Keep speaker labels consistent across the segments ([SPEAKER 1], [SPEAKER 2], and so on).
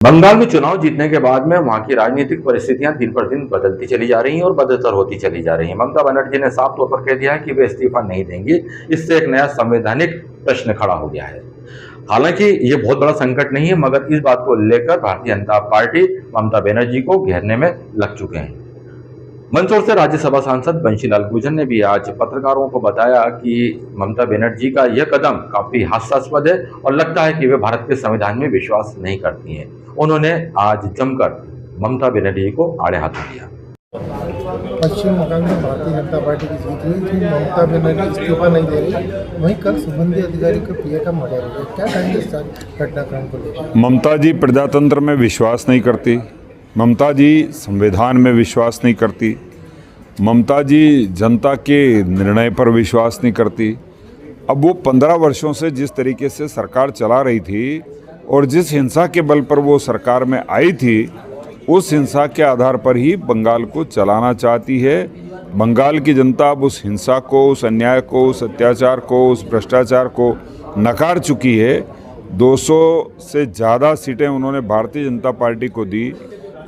[SPEAKER 1] बंगाल में चुनाव जीतने के बाद में वहां की राजनीतिक परिस्थितियां दिन पर दिन बदलती चली जा रही हैं और बदतर होती चली जा रही हैं। ममता बनर्जी ने साफ तौर पर कह दिया है कि वे इस्तीफा नहीं देंगी। इससे एक नया संवैधानिक प्रश्न खड़ा हो गया है। हालांकि ये बहुत बड़ा संकट नहीं है, मगर इस बात को लेकर भारतीय जनता पार्टी ममता बनर्जी को घेरने में लग चुके हैं। मंदसौर से राज्यसभा सांसद बंशीलाल गुर्जर ने भी आज पत्रकारों को बताया कि ममता बनर्जी का यह कदम काफी हास्यास्पद है और लगता है कि वे भारत के संविधान में विश्वास नहीं करती हैं। उन्होंने आज जमकर ममता बनर्जी को आड़े हाथों लिया।
[SPEAKER 2] पश्चिम बंगाल में भारतीय जनता पार्टी की जीत हुई थी। ममता बनर्जी इस्तीफा नहीं दे रही। वहीं कल संबंधित अधिकारी को पीए का मर्डर हो गया। क्या कहेंगे इस घटनाक्रम को लेकर?
[SPEAKER 3] ममता जी प्रजातंत्र में विश्वास नहीं करती। ममता जी संविधान में विश्वास नहीं करती। ममता जी जनता के निर्णय पर विश्वास नहीं करती। अब वो 15 वर्षों से जिस तरीके से सरकार चला रही थी और जिस हिंसा के बल पर वो सरकार में आई थी, उस हिंसा के आधार पर ही बंगाल को चलाना चाहती है। बंगाल की जनता अब उस हिंसा को, उस अन्याय को, उस अत्याचार को, उस भ्रष्टाचार को नकार चुकी है। 200 से ज़्यादा सीटें उन्होंने भारतीय जनता पार्टी को दी।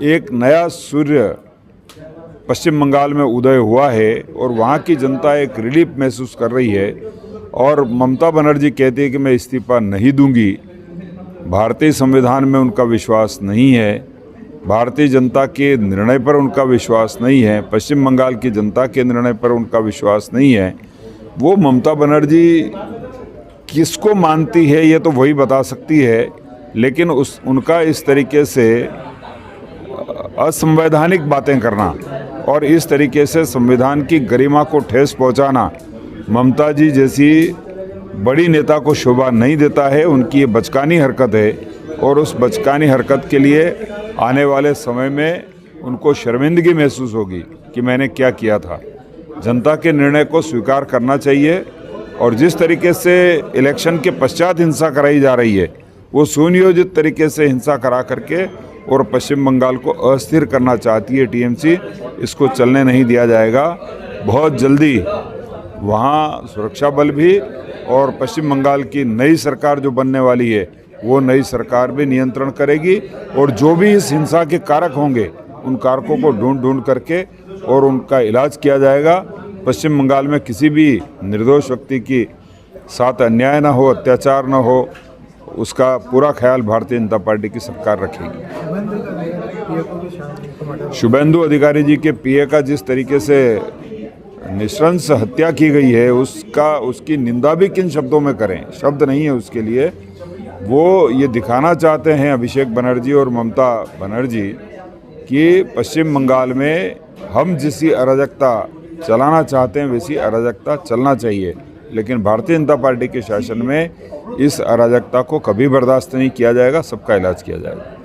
[SPEAKER 3] एक नया सूर्य पश्चिम बंगाल में उदय हुआ है और वहाँ की जनता एक रिलीफ महसूस कर रही है। और ममता बनर्जी कहती है कि मैं इस्तीफा नहीं दूंगी। भारतीय संविधान में उनका विश्वास नहीं है, भारतीय जनता के निर्णय पर उनका विश्वास नहीं है, पश्चिम बंगाल की जनता के निर्णय पर उनका विश्वास नहीं है। वो ममता बनर्जी किसको मानती है ये तो वही बता सकती है, लेकिन उनका इस तरीके से असंवैधानिक बातें करना और इस तरीके से संविधान की गरिमा को ठेस पहुंचाना ममता जी जैसी बड़ी नेता को शोभा नहीं देता है। उनकी ये बचकानी हरकत है और उस बचकानी हरकत के लिए आने वाले समय में उनको शर्मिंदगी महसूस होगी कि मैंने क्या किया था। जनता के निर्णय को स्वीकार करना चाहिए और जिस तरीके से इलेक्शन के पश्चात हिंसा कराई जा रही है, वो सुनियोजित तरीके से हिंसा करा करके और पश्चिम बंगाल को अस्थिर करना चाहती है टीएमसी। इसको चलने नहीं दिया जाएगा। बहुत जल्दी वहाँ सुरक्षा बल भी और पश्चिम बंगाल की नई सरकार जो बनने वाली है, वो नई सरकार भी नियंत्रण करेगी और जो भी इस हिंसा के कारक होंगे उन कारकों को ढूंढ करके और उनका इलाज किया जाएगा। पश्चिम बंगाल में किसी भी निर्दोष व्यक्ति की साथ अन्याय ना हो, अत्याचार ना हो, उसका पूरा ख्याल भारतीय जनता पार्टी की सरकार रखेगी। शुभेंदु अधिकारी जी के पीए का जिस तरीके से नृशंस हत्या की गई है, उसकी निंदा भी किन शब्दों में करें, शब्द नहीं है उसके लिए। वो ये दिखाना चाहते हैं अभिषेक बनर्जी और ममता बनर्जी कि पश्चिम बंगाल में हम जिसी अराजकता चलाना चाहते हैं वैसी अराजकता चलना चाहिए, लेकिन भारतीय जनता पार्टी के शासन में इस अराजकता को कभी बर्दाश्त नहीं किया जाएगा। सबका इलाज किया जाएगा।